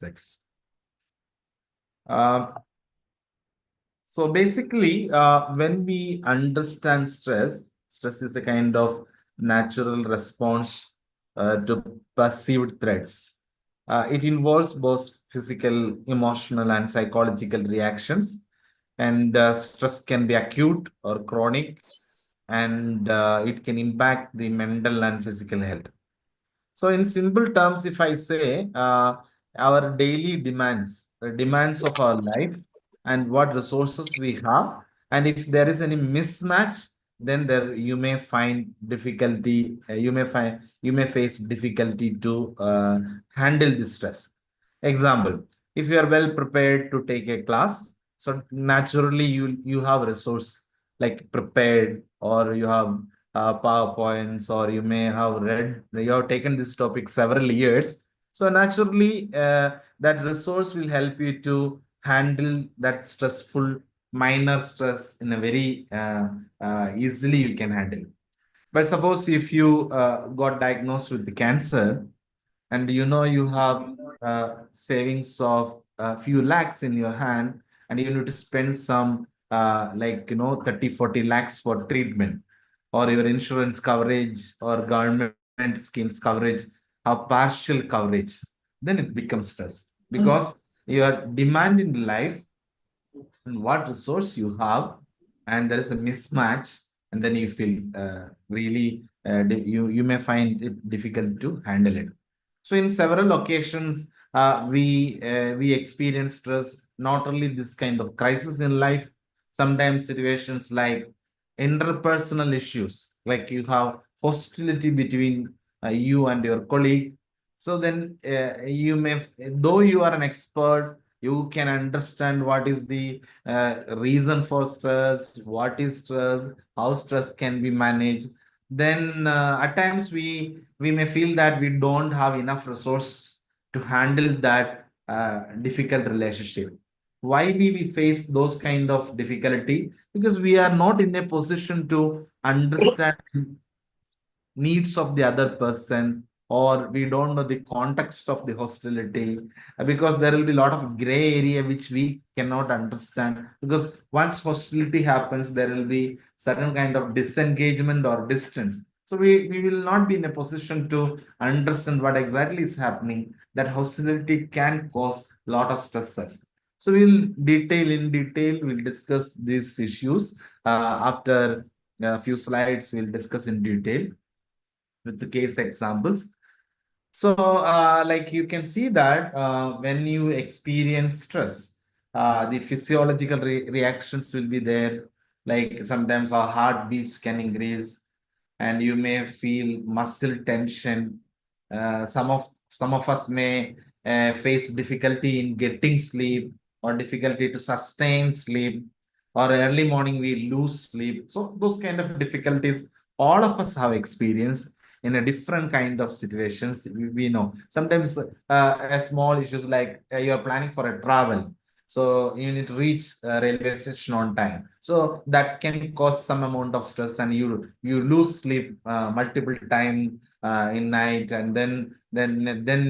aspects. So basically, when we understand stress, stress is a kind of natural response to perceived threats. It involves both physical, emotional, and psychological reactions. And stress can be acute or chronic, and it can impact the mental and physical health. So, in simple terms, if I say our daily demands, the demands of our life, and what resources we have, and if there is any mismatch, then there you may find difficulty. You may face difficulty to handle the stress. Example: if you are well prepared to take a class, so naturally you have resource like prepared, or you have PowerPoints, or you may have read, you have taken this topic several years. So naturally, that resource will help you to handle that stressful minor stress in a very easily you can handle. But suppose if you got diagnosed with the cancer, and you know you have savings of a few lakhs in your hand, and you need to spend some 30-40 lakhs for treatment, or your insurance coverage or government schemes coverage or partial coverage, then it becomes stress because your demand in life and what resource you have, and there is a mismatch, and then you feel really you may find it difficult to handle it. So in several occasions, we experience stress, not only this kind of crisis in life, sometimes situations like interpersonal issues, like you have hostility between you and your colleague. So then you may, though you are an expert, you can understand what is the reason for stress, what is stress, how stress can be managed. Then at times we may feel that we don't have enough resource to handle that difficult relationship. Why we face those kind of difficulty? Because we are not in a position to understand needs of the other person, or we don't know the context of the hostility, because there will be a lot of gray area which we cannot understand, because once hostility happens there will be certain kind of disengagement or distance. So we will not be in a position to understand what exactly is happening. That hostility can cause a lot of stresses. So we'll discuss these issues after a few slides. We'll discuss in detail with the case examples. So, like you can see that when you experience stress, the physiological reactions will be there. Like sometimes our heartbeats can increase, and you may feel muscle tension. Some of us may face difficulty in getting sleep, or difficulty to sustain sleep, or early morning we lose sleep. So those kind of difficulties all of us have experienced in a different kind of situations. We know sometimes a small issues like you are planning for a travel, so you need to reach a railway station on time, so that can cause some amount of stress, and you lose sleep multiple time in night, and then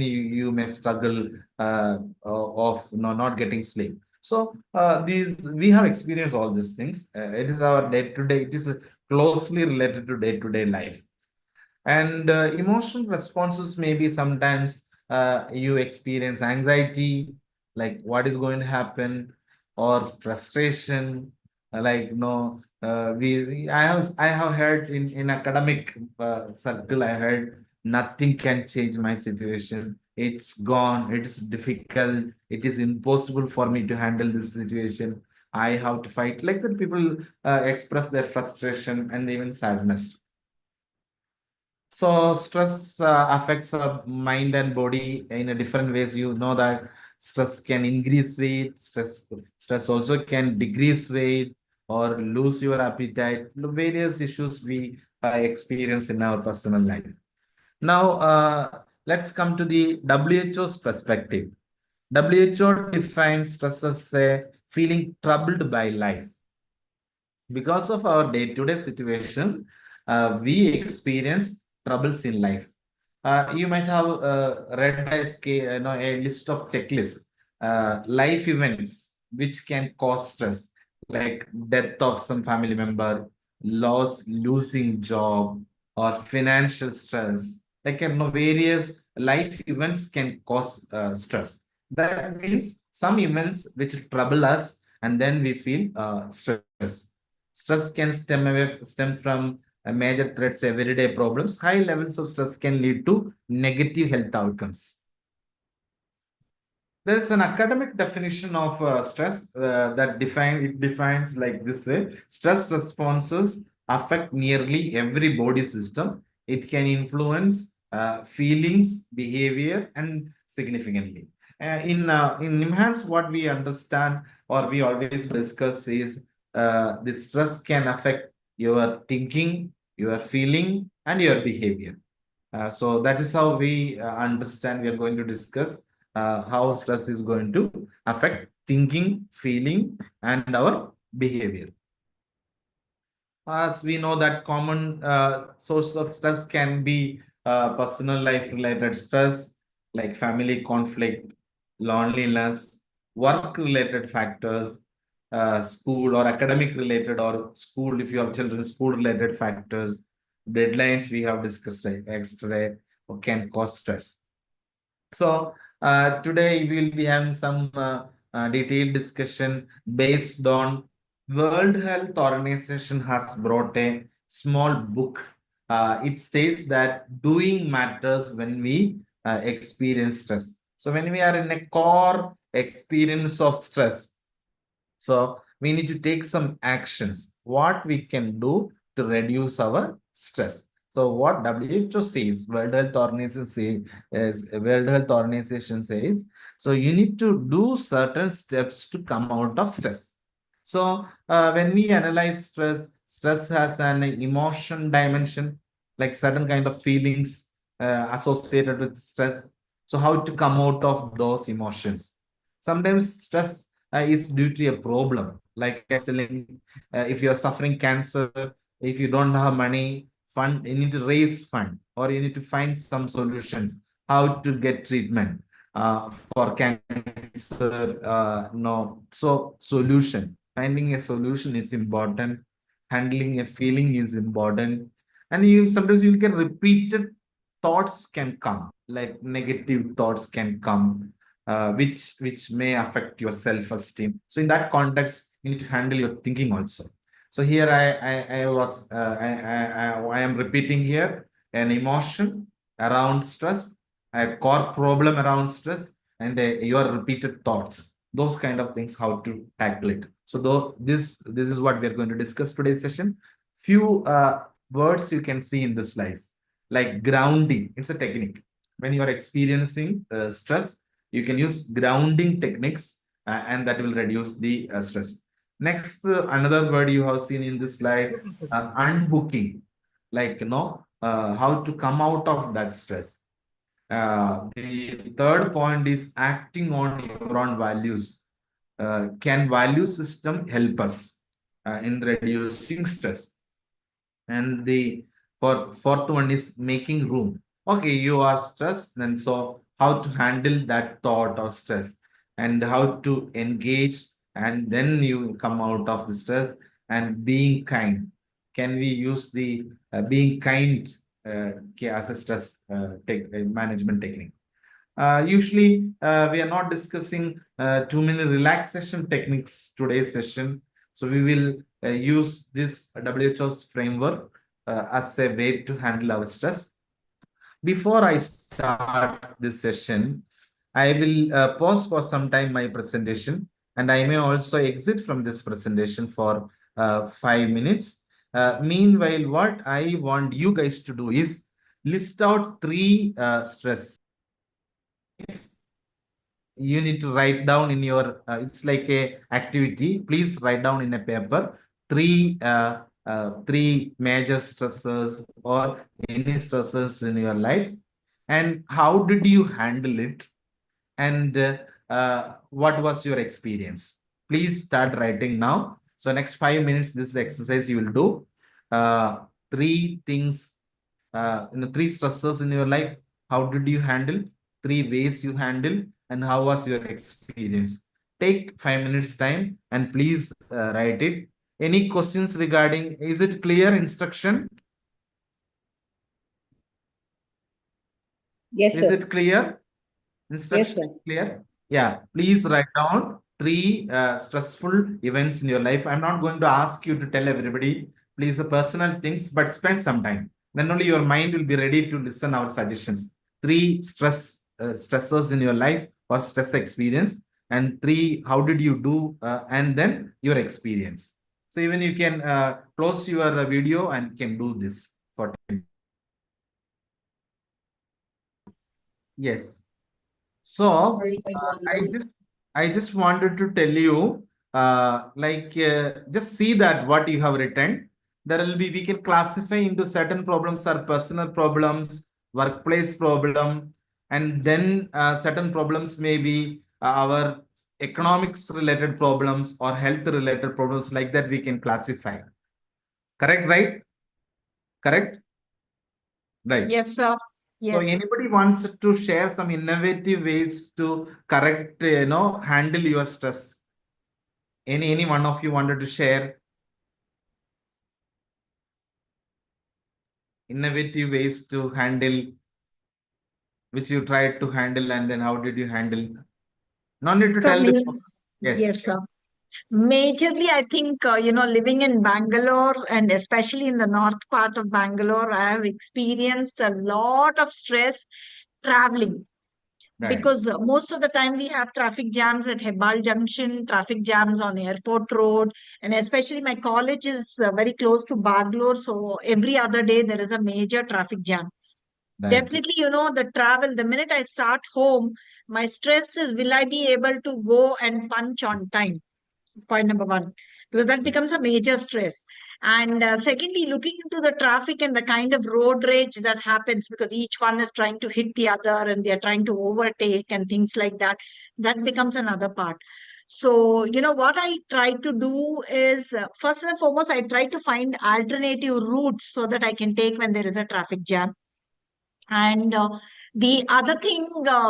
you may struggle of not getting sleep. So these we have experienced all these things. It is our day to day, it is closely related to day to day life. And emotional responses may be sometimes you experience anxiety, like what is going to happen, or frustration, like no, we I have heard in academic circle, I heard nothing can change my situation. It's gone. It is difficult. It is impossible for me to handle this situation. I have to fight. Like that, people express their frustration and even sadness. So stress affects our mind and body in a different ways. You know that stress can increase weight, stress also can decrease weight or lose your appetite. Various issues we experience in our personal life. Now let's come to the WHO's perspective. WHO defines stress as a feeling troubled by life. Because of our day-to-day situations, we experience troubles in life. You might have read a list of checklists, life events which can cause stress, like death of some family member, losing job, or financial stress. Like various life events can cause stress. That means some events which trouble us, and then we feel stress. Stress can stem from major threats, everyday problems. High levels of stress can lead to negative health outcomes. There is an academic definition of stress it defines like this way: stress responses affect nearly every body system. It can influence feelings, behavior, and significantly. In NIMHANS, what we understand or we always discuss is the stress can affect your thinking, your feeling, and your behavior. So that is how we understand. We are going to discuss how stress is going to affect thinking, feeling, and our behavior. As we know that common source of stress can be personal life related stress, like family conflict, loneliness, work related factors, school or academic related, or school, if you have children, school related factors, deadlines we have discussed extra can cause stress. So today we will be having some detailed discussion based on World Health Organization has brought a small book. It states that doing matters when we experience stress. So when we are in a core experience of stress, so we need to take some actions. What we can do to reduce our stress. So what WHO says, World Health Organization says, so you need to do certain steps to come out of stress. So when we analyze stress, stress has an emotion dimension, like certain kind of feelings associated with stress. So how to come out of those emotions? Sometimes stress is due to a problem. Like I was telling, if you're suffering cancer, if you don't have money, fund, you need to raise fund, or you need to find some solutions how to get treatment for cancer. No, so solution, finding a solution is important. Handling a feeling is important, and you sometimes you can repeated thoughts can come, like negative thoughts can come, which may affect your self-esteem. So in that context, you need to handle your thinking also. So here I am repeating here an emotion around stress, a core problem around stress, and your repeated thoughts. Those kind of things, how to tackle it. So though this is what we are going to discuss today's session. Few words you can see in the slides, like grounding. It's a technique. When you are experiencing stress, you can use grounding techniques, and that will reduce the stress. Next, another word you have seen in this slide, unhooking, like how to come out of that stress. The third point is acting on your own values. Can value system help us in reducing stress? And the fourth one is making room. Okay, you are stressed, and so how to handle that thought or stress, and how to engage, and then you come out of the stress. And being kind. Can we use the being kind as a stress management technique? Usually, we are not discussing too many relaxation techniques today's session. So we will use this WHO's framework as a way to handle our stress. Before I start this session, I will pause for some time my presentation, and I may also exit from this presentation for 5 minutes. Meanwhile, what I want you guys to do is list out three stress. You need to write down in your it's like a activity. Please write down in a paper three major stressors or any stressors in your life, and how did you handle it, and what was your experience. Please start writing now. So next 5 minutes, this exercise you will do. Three things, three stressors in your life, how did you handle, 3 ways you handle, and how was your experience. Take 5 minutes time and please write it. Any questions regarding, is it clear instruction? Yes, Is sir. it clear? Yes, Instruction sir. clear? Yeah, please write down 3 stressful events in your life. I'm not going to ask you to tell everybody, please, the personal things, but spend some time. Then only your mind will be ready to listen our suggestions. 3 stressors in your life or stress experience, and 3, how did you do, and then your experience. So even you can close your video and can do this for 10. Yes. So I just wanted to tell you, just see that what you have written. There will be, we can classify into certain problems are personal problems, workplace problem, and then certain problems may be our economics related problems or health related problems, like that we can classify. Correct, right? Correct? Right. Yes, sir. So Yes. anybody wants to share some innovative ways to correct, handle your stress? Any one of you wanted to share innovative ways to handle, which you tried to handle, and then how did you handle? No need to So, tell the. Yes. yes, sir. Majorly, I think, living in Bangalore and especially in the north part of Bangalore, I have experienced a lot of stress traveling Right. because most of the time we have traffic jams at Hebbal Junction, traffic jams on Airport Road, and especially my college is very close to Bangalore. So every other day there is a major traffic jam. Right. Definitely, the travel, the minute I start home, my stress is, will I be able to go and punch on time? Point number one, because that becomes a major stress. And secondly, looking into the traffic and the kind of road rage that happens because each one is trying to hit the other and they're trying to overtake and things like that, that becomes another part. So, what I try to do is, first and foremost, I try to find alternative routes so that I can take when there is a traffic jam. And the other thing,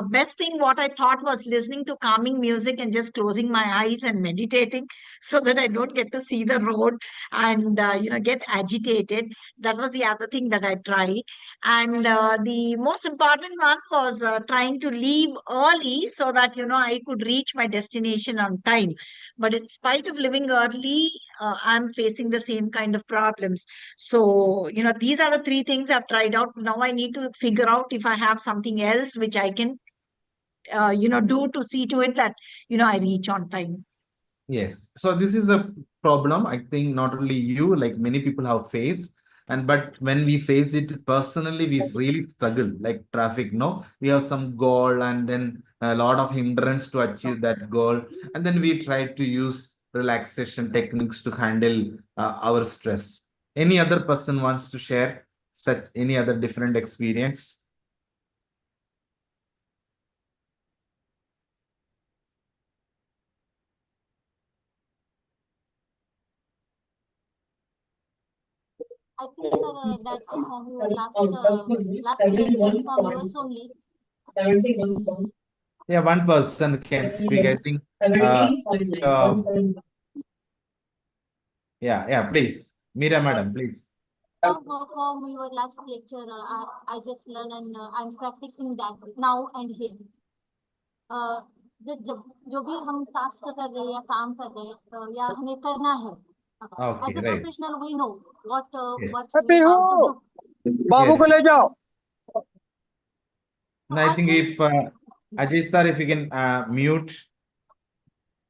best thing, what I thought was listening to calming music and just closing my eyes and meditating so that I don't get to see the road and, get agitated. That was the other thing that I tried. And the most important one was trying to leave early so that, I could reach my destination on time. But in spite of living early, I'm facing the same kind of problems. So, these are the 3 things I've tried out. Now I need to figure out if I have something else which I can, do to see to it that, I reach on time. Yes. So this is a problem. I think not only you, like many people have faced. And but when we face it personally, we really struggle, like traffic. No, we have some goal and then a lot of hindrance to achieve that goal. And then we try to use relaxation techniques to handle our stress. Any other person wants to share such any other different experience? I think, sir, that from your last lecture from yours only. Yeah, one person can speak. I think. Uh, yeah, please. Meera, madam, please. From your last lecture, I just learned and I'm practicing that now and here. जो भी हम task कर रहे हैं या काम कर रहे हैं या हमें करना है Okay, as a right. professional we know what Yes. works we have to do. बाबू को Yes. ले जाओ. No, I think if Ajay sir, if you can mute.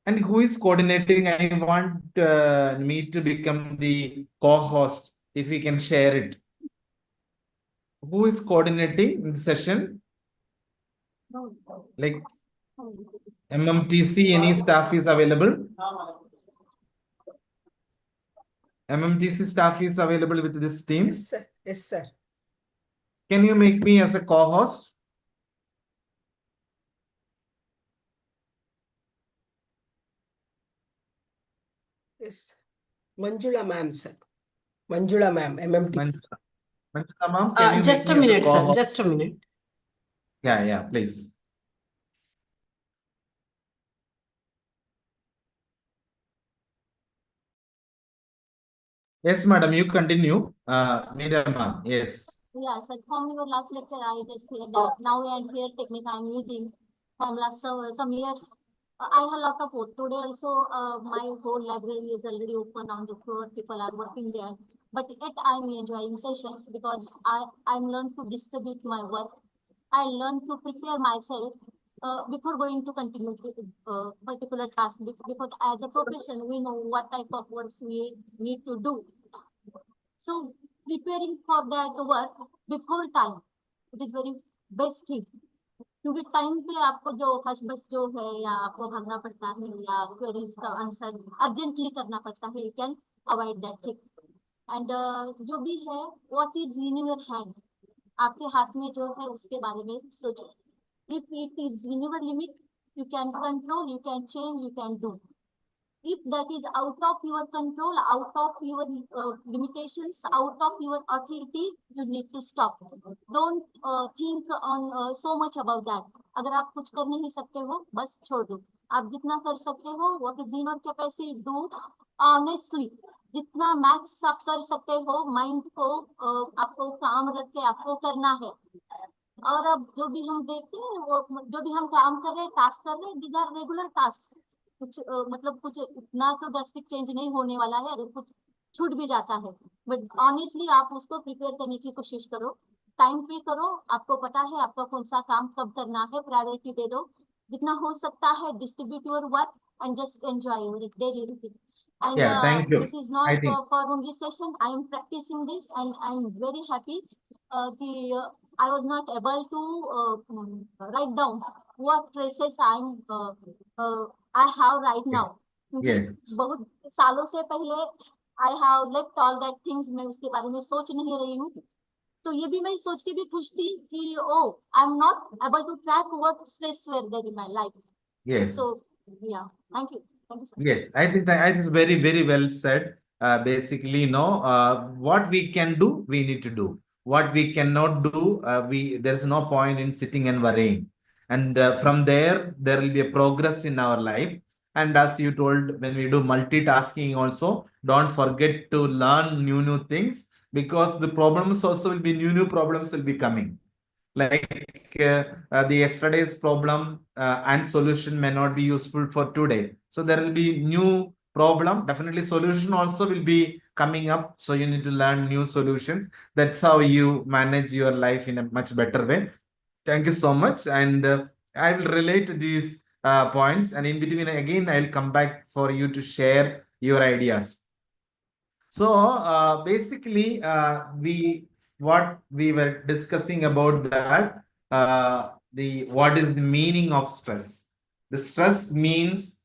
And who is coordinating? I want me to become the co-host. If we can share it. Who is coordinating the session? Like MMTC, any staff is available? MMTC staff is available with this team? Yes, sir. Yes, sir. Can you make me as a co-host? Yes. Manjula ma'am, sir. Manjula ma'am, MMT. Manjula ma'am, can you Just a make me as minute, sir. co-host? Just a minute. Yeah, please. Yes, madam, you continue. Meera ma'am, yes. Yeah, so from your last lecture, I just heard that now I am here technique I'm using from last some years. I have a lot of work today. Also, my whole library is already open on the floor. People are working there, but yet I'm enjoying sessions because I'm learned to distribute my work. I learned to prepare myself before going to continue with particular task because as a profession we know what type of works we need to do. So preparing for that work before time, it is very best thing. क्योंकि time पे आपको जो hush बश जो है या आपको भागना पड़ता है या क्वेरीज का आंसर अर्जेंटली करना पड़ता है, you can avoid that thing and जो भी है what is in your hand, आपके हाथ में जो है उसके बारे में सोचो. If it is in your limit, you can control, you can change, you can do. If that is out of your control, out of your limitations, out of your authority, you need to stop. Don't think on so much about that. अगर आप कुछ कर नहीं सकते हो बस छोड़ दो. आप जितना कर सकते हो what is in your capacity do honestly. जितना मैक्स आप कर सकते हो माइंड को आपको काम रख के आपको करना है. और अब जो भी हम देखते हैं वो जो भी हम काम कर रहे हैं टास्क कर रहे हैं दीज आर रेगुलर टास्क. कुछ मतलब कुछ इतना तो ड्रास्टिक चेंज नहीं होने वाला है अगर कुछ छूट भी जाता है, बट ऑनेस्टली आप उसको प्रिपेयर करने की कोशिश करो. टाइम पे करो, आपको पता है आपका कौन सा काम कब करना है, प्रायोरिटी दे दो. जितना हो सकता है distribute your work and just enjoy your daily routine. And Yeah, thank you. this is I not think. for only session. I am practicing this and I am very happy. I was not able to write down what traces I have right now. क्योंकि Yes. बहुत सालों से पहले I have left all that things. मैं उसके बारे में सोच नहीं रही हूँ. तो ये भी मैं सोच के भी खुश थी कि I am not able to track what stress were there in my life. Yes. So yeah, thank you. Thank you, sir. Yes, I think that is very, very well said. Basically, what we can do, we need to do. What we cannot do, there's no point in sitting and worrying. And from there will be a progress in our life. And as you told, when we do multitasking also, don't forget to learn new things, because the problems also will be new problems will be coming. Like the yesterday's problem and solution may not be useful for today. So there will be new problem. Definitely solution also will be coming up. So you need to learn new solutions. That's how you manage your life in a much better way. Thank you so much. And I will relate these points. And in between, again, I will come back for you to share your ideas. So basically, what we were discussing about that, what is the meaning of stress? The stress means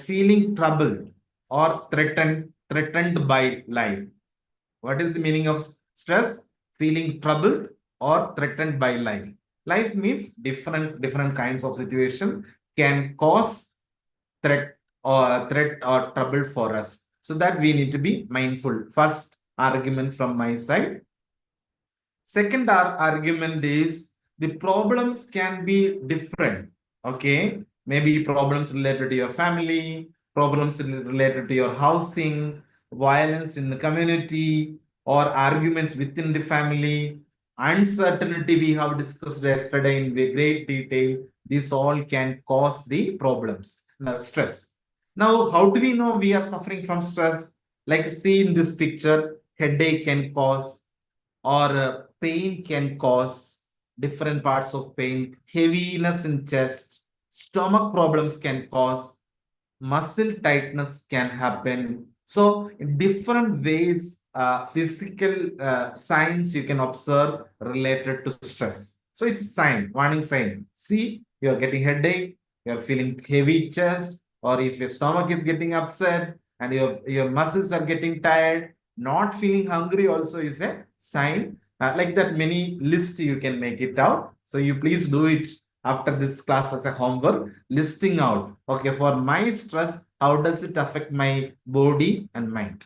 feeling troubled or threatened by life. What is the meaning of stress? Feeling troubled or threatened by life. Life means different kinds of situation can cause threat or trouble for us. So that we need to be mindful. First argument from my side. Second argument is the problems can be different. Okay, maybe problems related to your family, problems related to your housing, violence in the community, or arguments within the family, uncertainty we have discussed yesterday in great detail. This all can cause the problems, stress. Now, how do we know we are suffering from stress? Like see in this picture, headache can cause, or pain can cause, different parts of pain, heaviness in chest, stomach problems can cause, muscle tightness can happen. So in different ways, physical signs you can observe related to stress. So it's a sign, warning sign. See, you're getting headache, you're feeling heavy chest, or if your stomach is getting upset and your muscles are getting tired, not feeling hungry also is a sign. Like that, many lists you can make it out. So you please do it after this class as a homework, listing out, okay, for my stress, how does it affect my body and mind?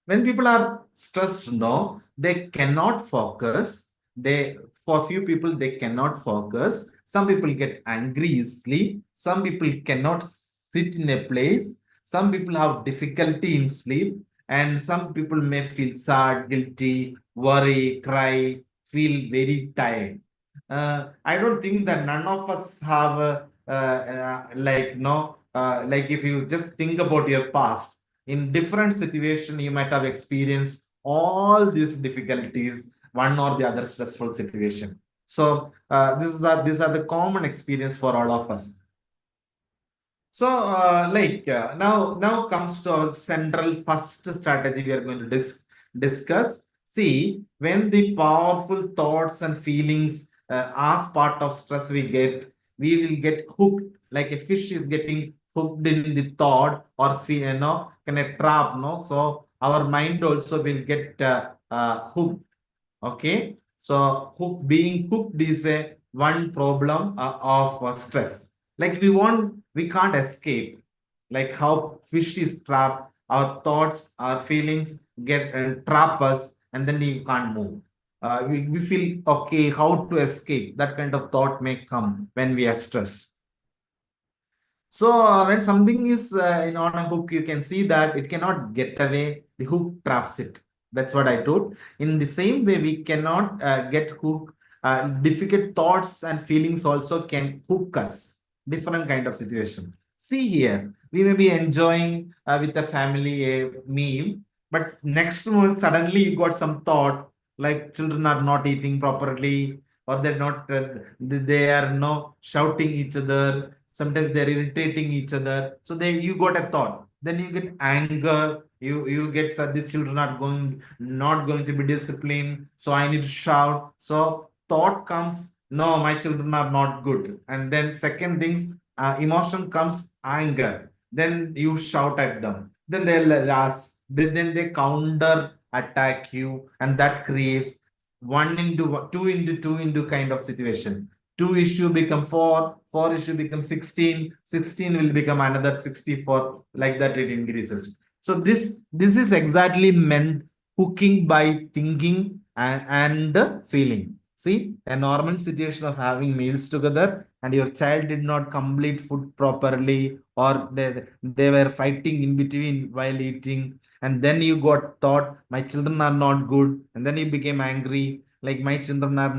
When people are stressed, no, they cannot focus, for few people, they cannot focus. Some people get angry easily. Some people cannot sit in a place. Some people have difficulty in sleep. And some people may feel sad, guilty, worry, cry, feel very tired. I don't think that none of us have like no like if you just think about your past in different situation, you might have experienced all these difficulties, one or the other stressful situation. So these are the common experience for all of us. So now comes to our central first strategy we are going to discuss. See, when the powerful thoughts and feelings as part of stress we will get hooked, like a fish is getting hooked in the thought or can a trap, no? So our mind also will get hooked. Okay, so being hooked is a one problem of stress. Like we can't escape. Like how fish is trapped, our thoughts, our feelings get trap us, and then you can't move. We feel okay, how to escape? That kind of thought may come when we are stressed. So when something is on a hook, you can see that it cannot get away. The hook traps it. That's what I told. In the same way, we cannot get hooked. Difficult thoughts and feelings also can hook us. Different kind of situation. See here, we may be enjoying with the family a meal, but next month suddenly you got some thought like children are not eating properly, or they're not. They are no shouting each other. Sometimes they're irritating each other. So you got a thought. Then you get anger. You get these children are not going to be disciplined. So I need to shout. So thought comes, no, my children are not good. And then second things, emotion comes anger. Then you shout at them. Then they'll ask. Then they counter attack you, and that creates 2 into 2 kind of situation. 2 issue become 4, 4 issue become 16, 16 will become another 64, like that it increases. So this is exactly meant hooking by thinking and feeling. See, a normal situation of having meals together and your child did not complete food properly, or they were fighting in between while eating, and then you got thought, my children are not good, and then you became angry, like my children are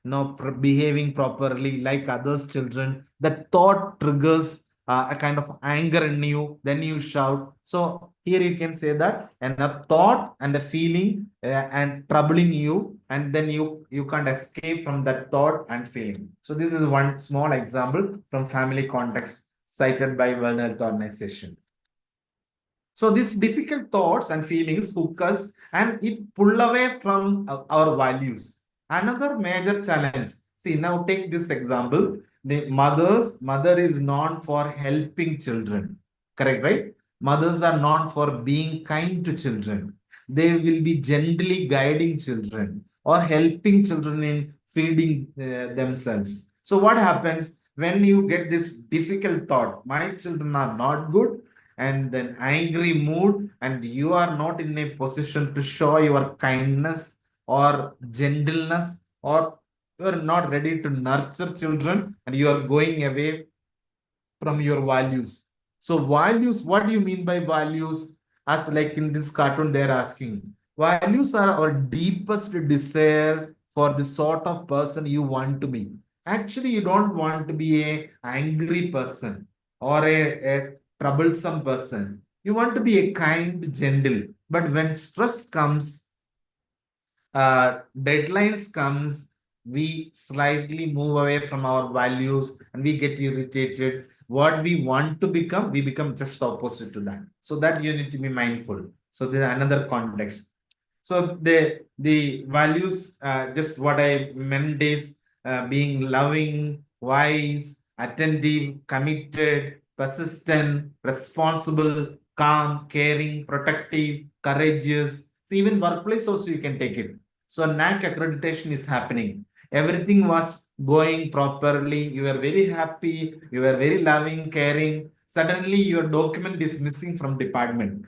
not behaving properly like others children. That thought triggers a kind of anger in you, then you shout. So here you can say that, and a thought and a feeling and troubling you, and then you can't escape from that thought and feeling. So this is one small example from family context cited by World Health Organization. So these difficult thoughts and feelings hook us and it pull away from our values. Another major challenge. See, now take this example. The mother is known for helping children. Correct, right? Mothers are known for being kind to children. They will be gently guiding children or helping children in feeding themselves. So what happens when you get this difficult thought? My children are not good, and then angry mood, and you are not in a position to show your kindness or gentleness, or you are not ready to nurture children, and you are going away from your values. So values, what do you mean by values? As like in this cartoon they're asking, values are our deepest desire for the sort of person you want to be. Actually, you don't want to be a angry person or a troublesome person. You want to be a kind, gentle. But when stress comes, deadlines comes, we slightly move away from our values and we get irritated. What we want to become, we become just opposite to that. So that you need to be mindful. So there's another context. So the values, just what I meant is being loving, wise, attentive, committed, persistent, responsible, calm, caring, protective, courageous. So even workplace also you can take it. So NAC accreditation is happening. Everything was going properly. You were very happy. You were very loving, caring. Suddenly your document is missing from department.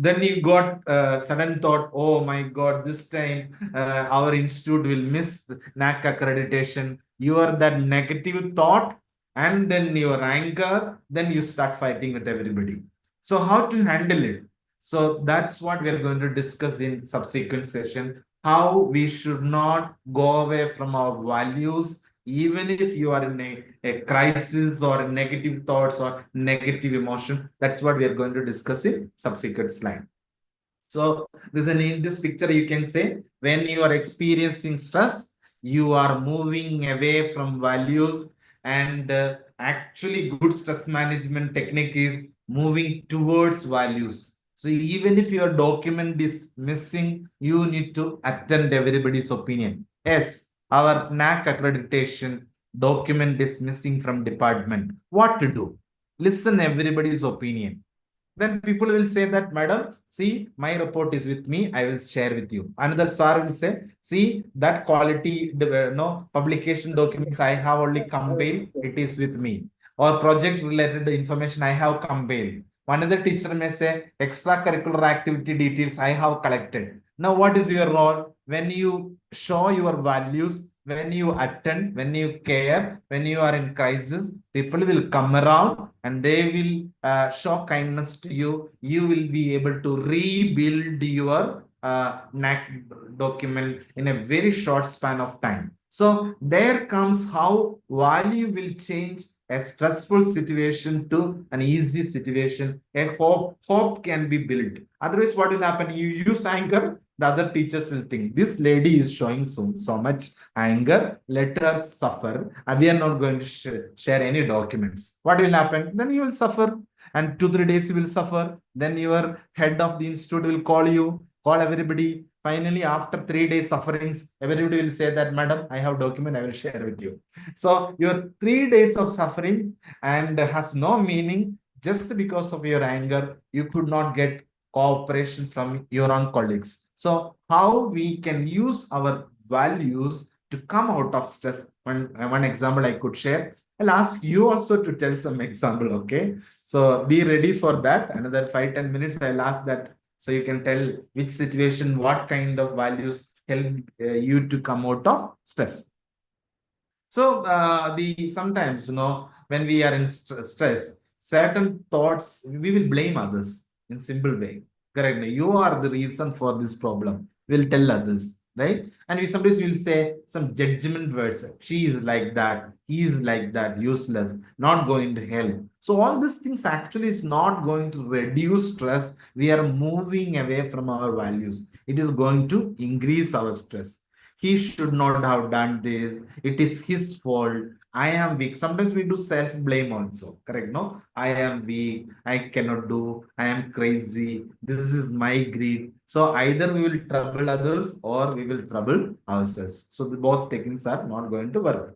Then you got sudden thought, oh my God, this time our institute will miss NAC accreditation. You are that negative thought, and then your anger, then you start fighting with everybody. So how to handle it? So that's what we are going to discuss in subsequent session, how we should not go away from our values, even if you are in a crisis or negative thoughts or negative emotion. That's what we are going to discuss in subsequent slide. So in this picture, you can say when you are experiencing stress, you are moving away from values, and actually good stress management technique is moving towards values. So even if your document is missing, you need to attend everybody's opinion. Yes, our NAC accreditation document is missing from department. What to do? Listen everybody's opinion. Then people will say that, madam, see, my report is with me. I will share with you. Another sir will say, see, that quality, no publication documents I have only compiled. It is with me. Or project related information I have compiled. Another teacher may say, extracurricular activity details I have collected. Now, what is your role? When you show your values, when you attend, when you care, when you are in crisis, people will come around and they will show kindness to you. You will be able to rebuild your NAC document in a very short span of time. So there comes how value will change a stressful situation to an easy situation. A hope can be built. Otherwise, what will happen? You use anger, the other teachers will think this lady is showing so much anger, let her suffer, and we are not going to share any documents. What will happen? Then you will suffer, and 2-3 days you will suffer. Then your head of the institute will call you, call everybody. Finally, after 3 days sufferings, everybody will say that, madam, I have document, I will share with you. So your 3 days of suffering and has no meaning just because of your anger. You could not get cooperation from your own colleagues. So how we can use our values to come out of stress? One example I could share. I'll ask you also to tell some example, okay? So be ready for that. Another 5-10 minutes, I'll ask that. So you can tell which situation, what kind of values help you to come out of stress. So sometimes, when we are in stress, certain thoughts, we will blame others in simple way. Correct? You are the reason for this problem. We'll tell others, right? And we sometimes will say some judgment words. She is like that. He is like that. Useless. Not going to help. So all these things actually is not going to reduce stress. We are moving away from our values. It is going to increase our stress. He should not have done this. It is his fault. I am weak. Sometimes we do self-blame also. Correct? No, I am weak. I cannot do. I am crazy. This is my greed. So either we will trouble others or we will trouble ourselves. So both techniques are not going to work.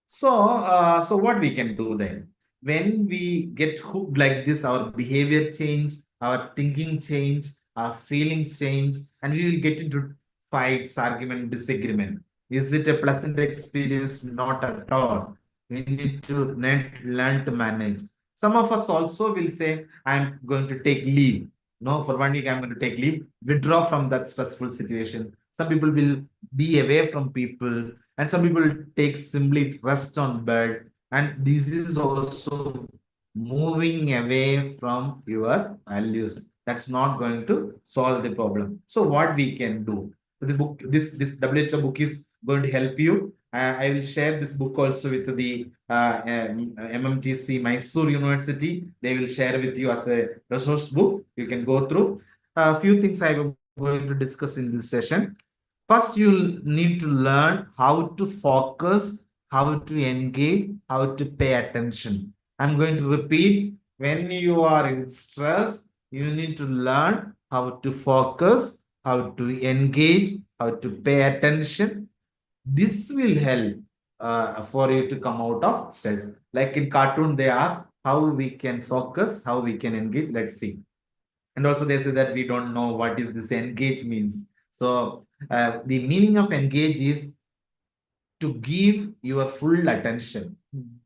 So what we can do then? When we get hooked like this, our behavior change, our thinking change, our feelings change, and we will get into fights, argument, disagreement. Is it a pleasant experience? Not at all. We need to learn to manage. Some of us also will say, I'm going to take leave. No, for 1 week, I'm going to take leave, withdraw from that stressful situation. Some people will be away from people, and some people take simply rest on bed. And this is also moving away from your values. That's not going to solve the problem. So what we can do? So this book, this WHO book is going to help you. I will share this book also with the MMTTC Mysore University. They will share with you as a resource book. You can go through. A few things I am going to discuss in this session. First, you'll need to learn how to focus, how to engage, how to pay attention. I'm going to repeat. When you are in stress, you need to learn how to focus, how to engage, how to pay attention. This will help for you to come out of stress. Like in cartoon, they ask how we can focus, how we can engage. Let's see. And also they say that we don't know what is this engage means. So the meaning of engage is to give your full attention.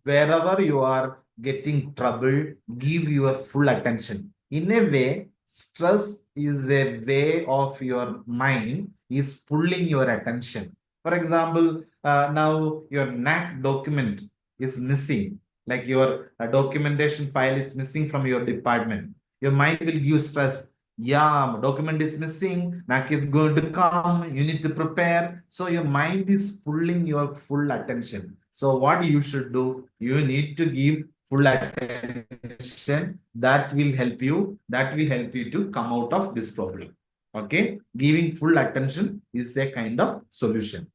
Wherever you are getting trouble, give your full attention. In a way, stress is a way of your mind is pulling your attention. For example, now your NAC document is missing, like your documentation file is missing from your department. Your mind will give stress. Yeah, document is missing, NAC is going to come, you need to prepare. So your mind is pulling your full attention. So what you should do, you need to give full attention. That will help you to come out of this problem. Okay, giving full attention is a kind of solution.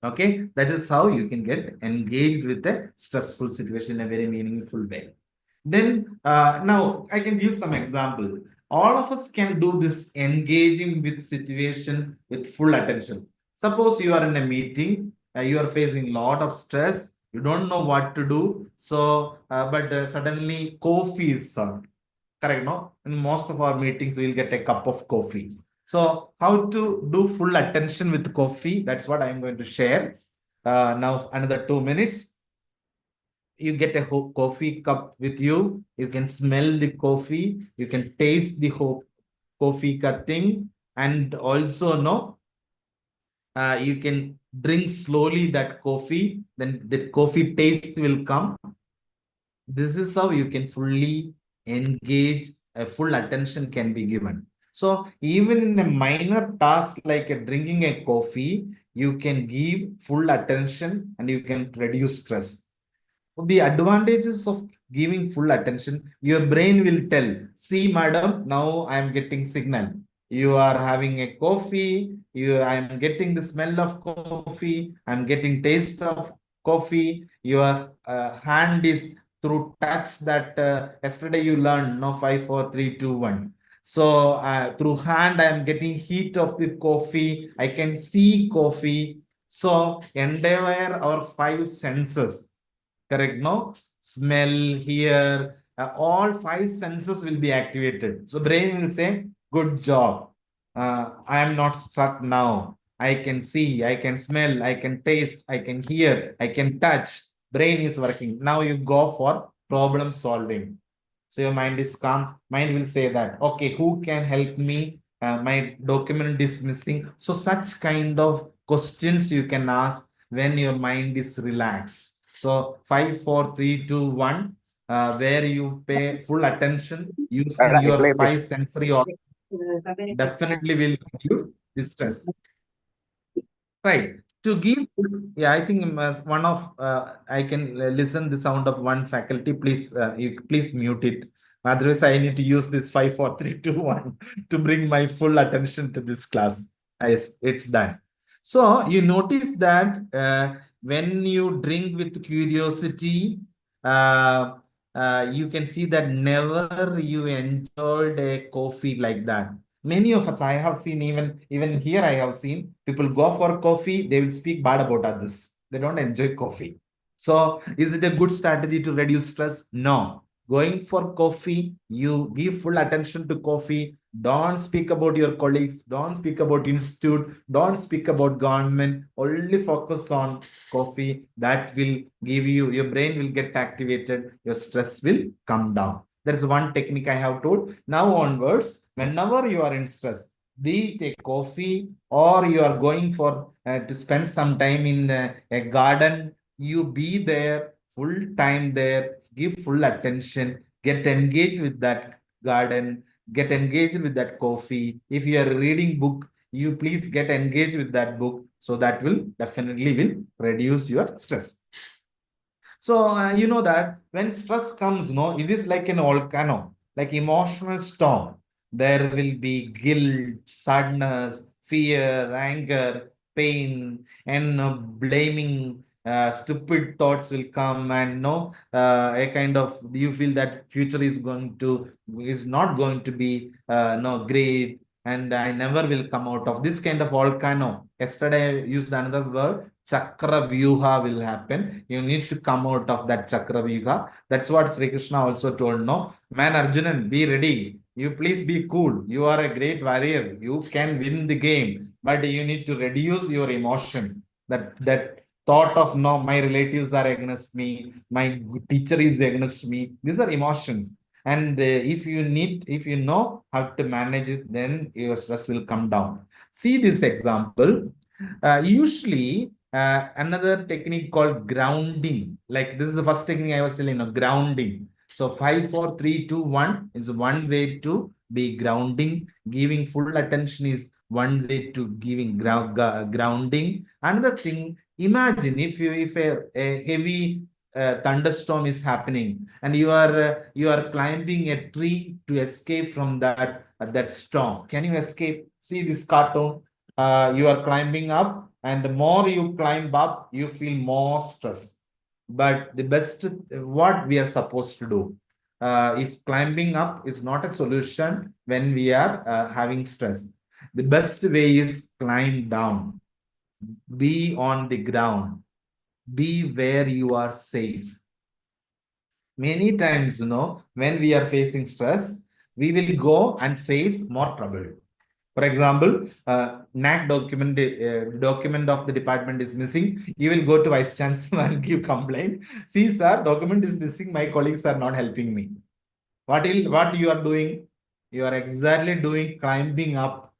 Okay, that is how you can get engaged with a stressful situation in a very meaningful way. Then now I can give some example. All of us can do this engaging with situation with full attention. Suppose you are in a meeting, you are facing lot of stress, you don't know what to do. So, but suddenly coffee is served. Correct, no? In most of our meetings, we'll get a cup of coffee. So, how to do full attention with coffee? That's what I'm going to share. Now, another 2 minutes. You get a coffee cup with you. You can smell the coffee. You can taste the coffee thing, and also no, you can drink slowly that coffee. Then the coffee taste will come. This is how you can fully engage. A full attention can be given. So even in a minor task like drinking a coffee, you can give full attention and you can reduce stress. The advantages of giving full attention, your brain will tell, see, madam, now I am getting signal. You are having a coffee, I am getting the smell of coffee, I am getting taste of coffee, your hand is through touch that yesterday you learned, no, 5, 4, 3, 2, 1. So through hand, I am getting heat of the coffee, I can see coffee. So endeavor our 5 senses. Correct, no? Smell, hear, all 5 senses will be activated. So brain will say, good job. I am not stuck now. I can see, I can smell, I can taste, I can hear, I can touch. Brain is working. Now you go for problem solving. So your mind is calm. Mind will say that, okay, who can help me? My document is missing. So such kind of questions you can ask when your mind is relaxed. So 5, 4, 3, 2, 1, where you pay full attention using your 5 sensory organs, definitely will reduce the stress. Right. To give, yeah, I think one of I can listen the sound of one faculty. Please, you please mute it. Otherwise, I need to use this 5, 4, 3, 2, 1 to bring my full attention to this class. Yes, it's done. So you notice that when you drink with curiosity, you can see that never you enjoyed a coffee like that. Many of us, I have seen, even here I have seen people go for coffee, they will speak bad about others. They don't enjoy coffee. So is it a good strategy to reduce stress? No. Going for coffee, you give full attention to coffee. Don't speak about your colleagues. Don't speak about institute. Don't speak about government. Only focus on coffee. That will give you, your brain will get activated. Your stress will come down. There is one technique I have told. Now onwards, whenever you are in stress, be it a coffee or you are going for to spend some time in a garden, you be there, full time there, give full attention, get engaged with that garden, get engaged with that coffee. If you are reading book, you please get engaged with that book. So that will definitely will reduce your stress. So you know that when stress comes, no, it is like an volcano, like emotional storm. There will be guilt, sadness, fear, anger, pain, and blaming. Stupid thoughts will come, and no, a kind of you feel that future is not going to be no great, and I never will come out of this kind of volcano. Yesterday I used another word, Chakra Vyuha will happen. You need to come out of that Chakra Vyuha. That's what Sri Krishna also told, no? Man, Arjunan, be ready. You please be cool. You are a great warrior. You can win the game, but you need to reduce your emotion. That thought of, no, my relatives are against me, my teacher is against me. These are emotions. And if you know how to manage it, then your stress will come down. See this example. Usually, another technique called grounding. Like this is the first technique I was telling you, grounding. So 5, 4, 3, 2, 1 is one way to be grounding. Giving full attention is one way to giving grounding. Another thing, imagine if a heavy thunderstorm is happening and you are climbing a tree to escape from that storm. Can you escape? See this cartoon. You are climbing up, and the more you climb up, you feel more stress. But the best, what we are supposed to do, if climbing up is not a solution when we are having stress, the best way is climb down, be on the ground, be where you are safe. Many times, when we are facing stress, we will go and face more trouble. For example, NAC document of the department is missing. You will go to Vice Chancellor and give complaint. See, sir, document is missing. My colleagues are not helping me. What you are doing? You are exactly doing climbing up.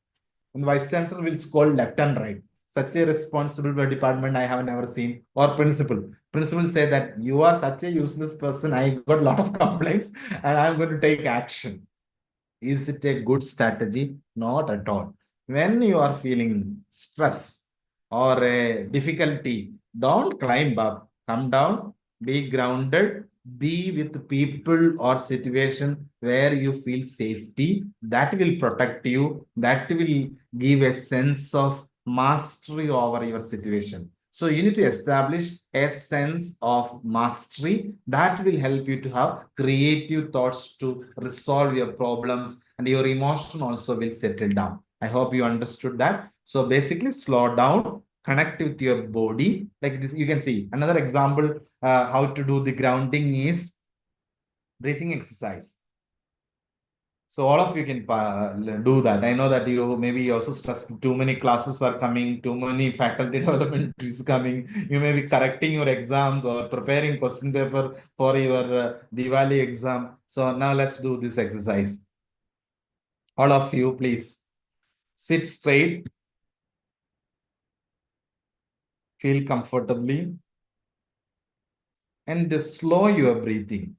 And Vice Chancellor will scold left and right. Such a responsible department I have never seen. Or principal. Principal say that you are such a useless person. I got a lot of complaints and I'm going to take action. Is it a good strategy? Not at all. When you are feeling stress or a difficulty, don't climb up. Come down, be grounded, be with people or situation where you feel safety. That will protect you. That will give a sense of mastery over your situation. So you need to establish a sense of mastery that will help you to have creative thoughts to resolve your problems, and your emotion also will settle down. I hope you understood that. So basically slow down, connect with your body like this. You can see another example, how to do the grounding is breathing exercise. So all of you can do that. I know that you maybe also stressed, too many classes are coming, too many faculty development is coming. You may be correcting your exams or preparing question paper for your Diwali exam. So now let's do this exercise. All of you, please sit straight, feel comfortably, and just slow your breathing.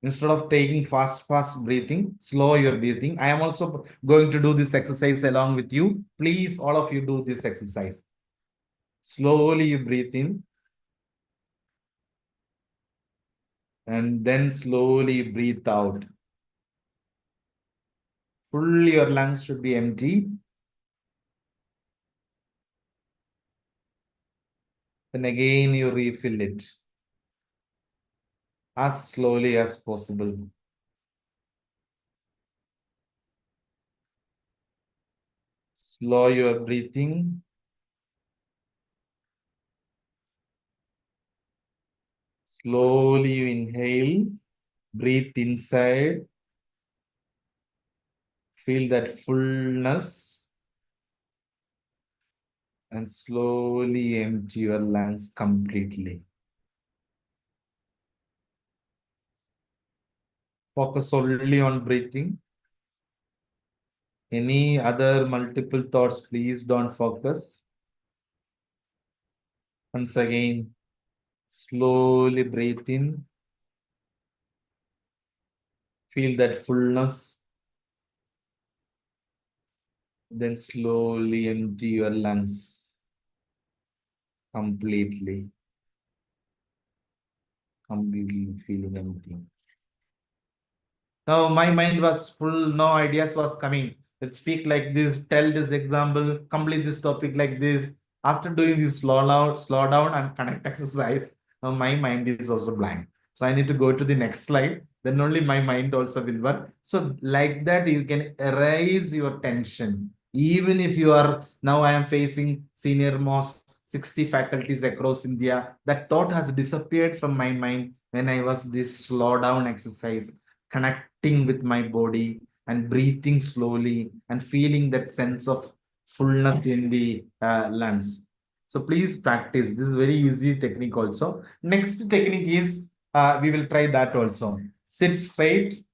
Instead of taking fast breathing, slow your breathing. I am also going to do this exercise along with you. Please, all of you do this exercise. Slowly you breathe in. And then slowly breathe out. Full your lungs should be empty. Then again you refill it as slowly as possible. Slow your breathing. Slowly you inhale, breathe inside. Feel that fullness. And slowly empty your lungs completely. Focus only on breathing. Any other multiple thoughts, please don't focus. Once again, slowly breathe in. Feel that fullness. Then slowly empty your lungs completely. Completely feeling empty. Now my mind was full, no ideas was coming. Let's speak like this, tell this example, complete this topic like this. After doing this slow down and connect exercise, now my mind is also blank. So I need to go to the next slide. Then only my mind also will work. So like that, you can erase your tension. Even if you are, now I am facing senior most 60 faculties across India, that thought has disappeared from my mind when I was this slow down exercise, connecting with my body and breathing slowly and feeling that sense of fullness in the lungs. So please practice. This is very easy technique also. Next technique is, we will try that also. Sit straight,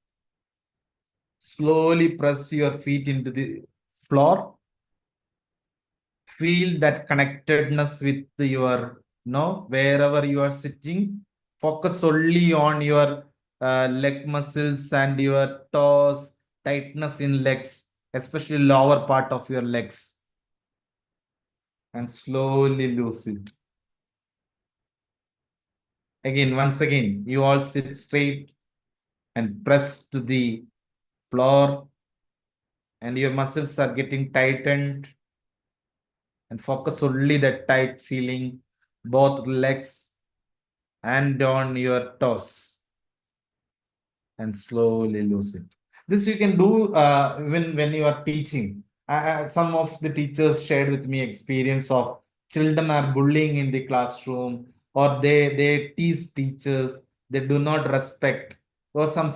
Slowly press your feet into the floor. Feel that connectedness with your, wherever you are sitting. Focus only on your leg muscles and your toes, tightness in legs, especially lower part of your legs. And slowly loose it. Again, once again, you all sit straight and press to the floor, and your muscles are getting tightened. And focus only that tight feeling, both legs and on your toes. And slowly loose it. This you can do when you are teaching. Some of the teachers shared with me experience of children are bullying in the classroom, or they tease teachers, they do not respect, or some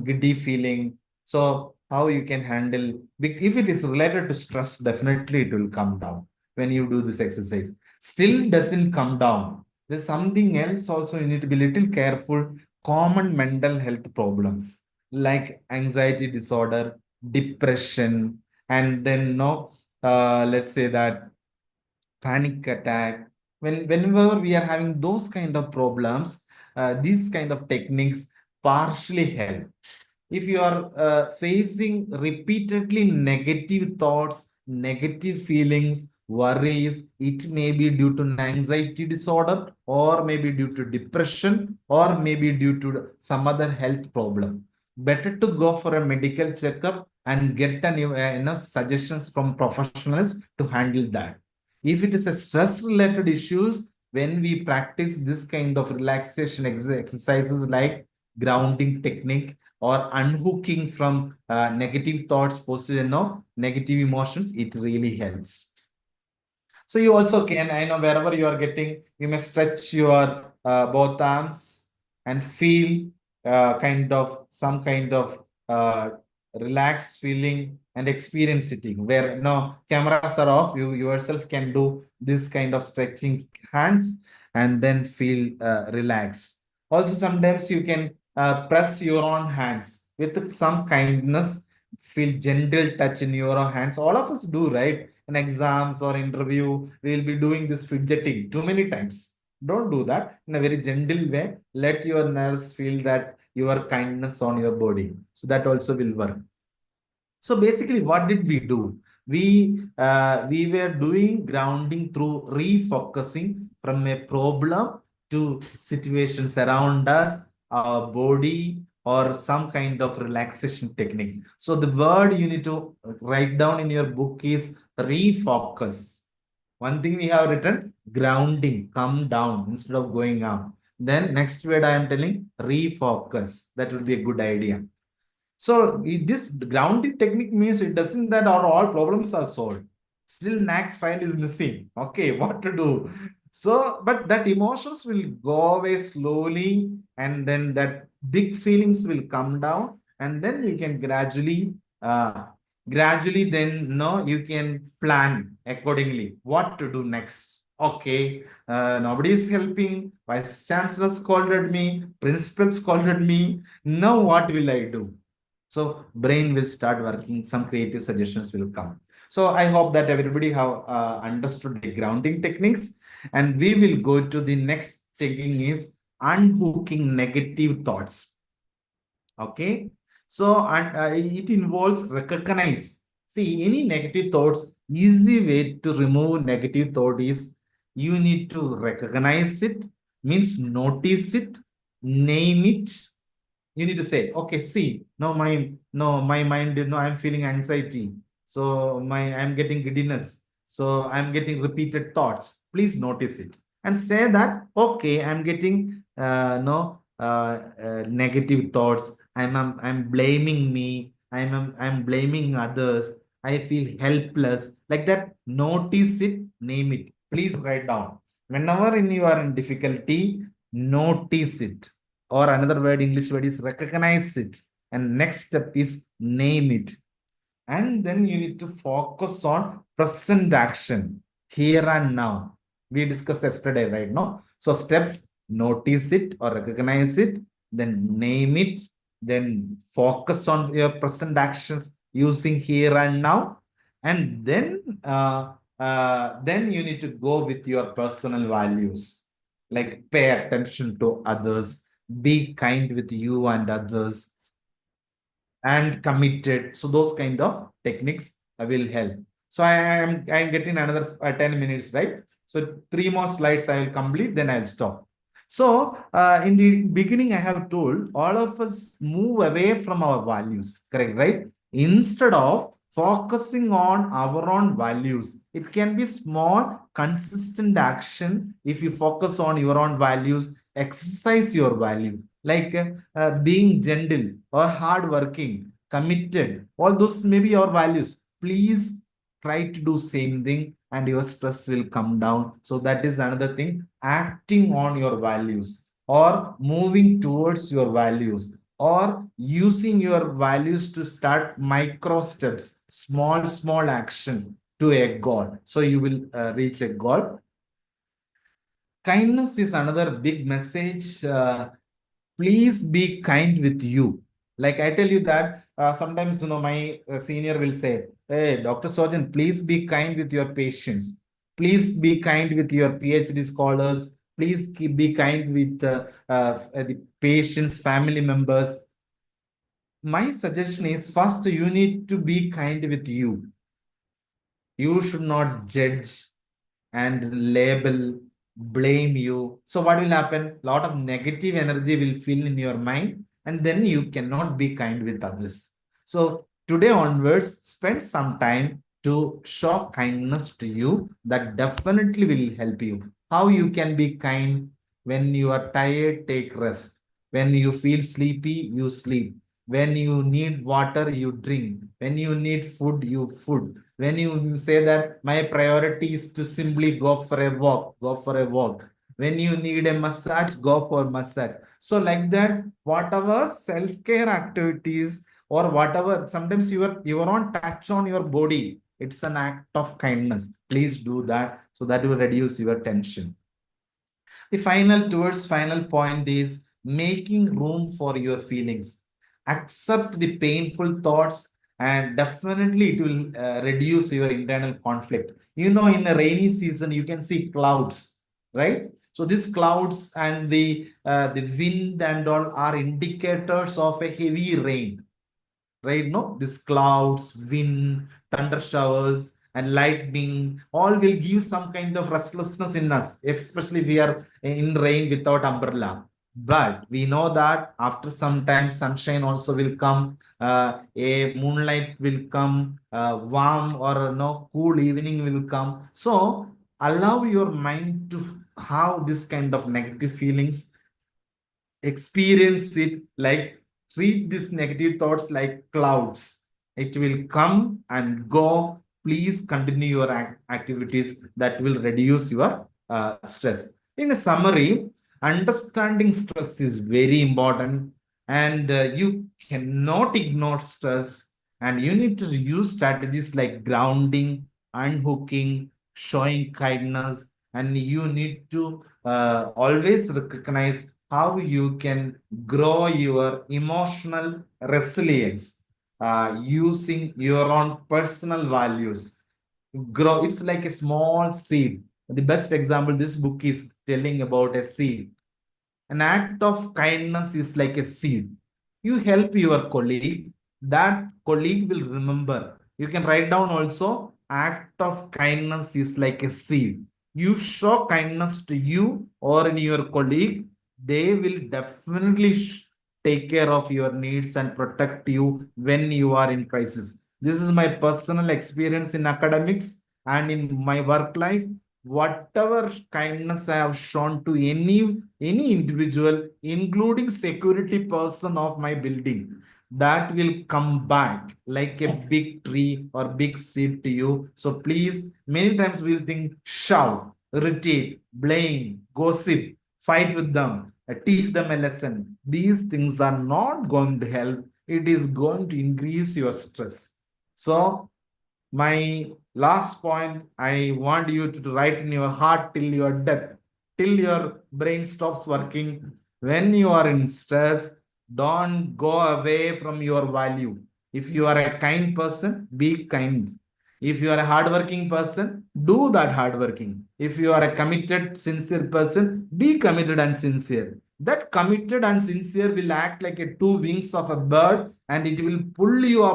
giddy feeling. So how you can handle, if it is related to stress, definitely it will come down when you do this exercise. Still doesn't come down. There's something else also you need to be little careful. Common mental health problems like anxiety disorder, depression, and then let's say that panic attack. Whenever we are having those kind of problems, these kind of techniques partially help. If you are facing repeatedly negative thoughts, negative feelings, worries, it may be due to an anxiety disorder, or maybe due to depression, or maybe due to some other health problem. Better to go for a medical checkup and get enough suggestions from professionals to handle that. If it is a stress related issues, when we practice this kind of relaxation exercises like grounding technique or unhooking from negative thoughts, positive, negative emotions, it really helps. So you also can, I know wherever you are getting, you may stretch your both arms and feel some kind of relaxed feeling and experience sitting where cameras are off. You yourself can do this kind of stretching hands and then feel relaxed. Also, sometimes you can press your own hands with some kindness, feel gentle touch in your own hands. All of us do, right? In exams or interview, we will be doing this fidgeting too many times. Don't do that. In a very gentle way, let your nerves feel that your kindness on your body. So that also will work. So basically, what did we do? We were doing grounding through refocusing from a problem to situations around us, our body, or some kind of relaxation technique. So the word you need to write down in your book is refocus. One thing we have written, grounding, come down instead of going up. Then next word I am telling, refocus. That would be a good idea. So this grounding technique means it doesn't that all problems are solved. Still knack file is missing. Okay, what to do? So, but that emotions will go away slowly, and then that big feelings will come down, and then you can gradually then you can plan accordingly what to do next. Okay, nobody is helping. Vice chancellor scolded me, principal scolded me. Now what will I do? So brain will start working, some creative suggestions will come. So I hope that everybody have understood the grounding techniques, and we will go to the next technique is unhooking negative thoughts. Okay. So it involves recognize. See, any negative thoughts, easy way to remove negative thought is you need to recognize it, means notice it, name it. You need to say, okay, see, my mind, I'm feeling anxiety. So I'm getting giddiness. So I'm getting repeated thoughts. Please notice it and say that, okay, I'm getting negative thoughts. I'm blaming me. I'm blaming others. I feel helpless. Like that, notice it, name it. Please write down. Whenever you are in difficulty, notice it. Or another word, English word is recognize it. And next step is name it. And then you need to focus on present action, here and now. We discussed yesterday, right? No? So steps, notice it or recognize it, then name it, then focus on your present actions using here and now, and then you need to go with your personal values, like pay attention to others, be kind with you and others, and committed. So those kind of techniques will help. So I'm getting another 10 minutes, right? So 3 more slides I will complete, then I'll stop. So in the beginning, I have told all of us move away from our values, correct, right? Instead of focusing on our own values, it can be small, consistent action. If you focus on your own values, exercise your value, like being gentle or hardworking, committed. All those may be your values. Please try to do same thing, and your stress will come down. So that is another thing. Acting on your values or moving towards your values or using your values to start micro steps, small actions to a goal. So you will reach a goal. Kindness is another big message. Please be kind with you. Like I tell you that sometimes, my senior will say, hey, Dr. Sojan, please be kind with your patients. Please be kind with your PhD scholars. Please be kind with the patients, family members. My suggestion is first, you need to be kind with you. You should not judge and label, blame you. So what will happen? A lot of negative energy will fill in your mind, and then you cannot be kind with others. So today onwards, spend some time to show kindness to you. That definitely will help you. How you can be kind? When you are tired, take rest. When you feel sleepy, you sleep. When you need water, you drink. When you need food, you food. When you say that my priority is to simply go for a walk, go for a walk. When you need a massage, go for massage. So like that, whatever self-care activities or whatever, sometimes you are on touch on your body. It's an act of kindness. Please do that so that will reduce your tension. The final point is making room for your feelings. Accept the painful thoughts, and definitely it will reduce your internal conflict. In a rainy season, you can see clouds, right? So these clouds and the wind and all are indicators of a heavy rain, right? No, these clouds, wind, thunder showers, and lightning all will give some kind of restlessness in us, especially if we are in rain without umbrella. But we know that after some time, sunshine also will come, a moonlight will come, warm or no cool evening will come. So allow your mind to have this kind of negative feelings, experience it, like treat these negative thoughts like clouds. It will come and go. Please continue your activities that will reduce your stress. In a summary, understanding stress is very important, and you cannot ignore stress, and you need to use strategies like grounding, unhooking, showing kindness, and you need to always recognize how you can grow your emotional resilience using your own personal values. Grow, it's like a small seed. The best example, this book is telling about a seed. An act of kindness is like a seed. You help your colleague, that colleague will remember. You can write down also, act of kindness is like a seed. You show kindness to you or in your colleague, they will definitely take care of your needs and protect you when you are in crisis. This is my personal experience in academics and in my work life. Whatever kindness I have shown to any individual, including security person of my building, that will come back like a big tree or big seed to you. So please, many times we'll think, shout, irritate, blame, gossip, fight with them, teach them a lesson. These things are not going to help. It is going to increase your stress. So my last point, I want you to write in your heart till your death, till your brain stops working. When you are in stress, Don't go away from your value. If you are a kind person, be kind. If you are a hardworking person, do that hardworking. If you are a committed, sincere person, be committed and sincere. That committed and sincere will act like a two wings of a bird, and it will pull you up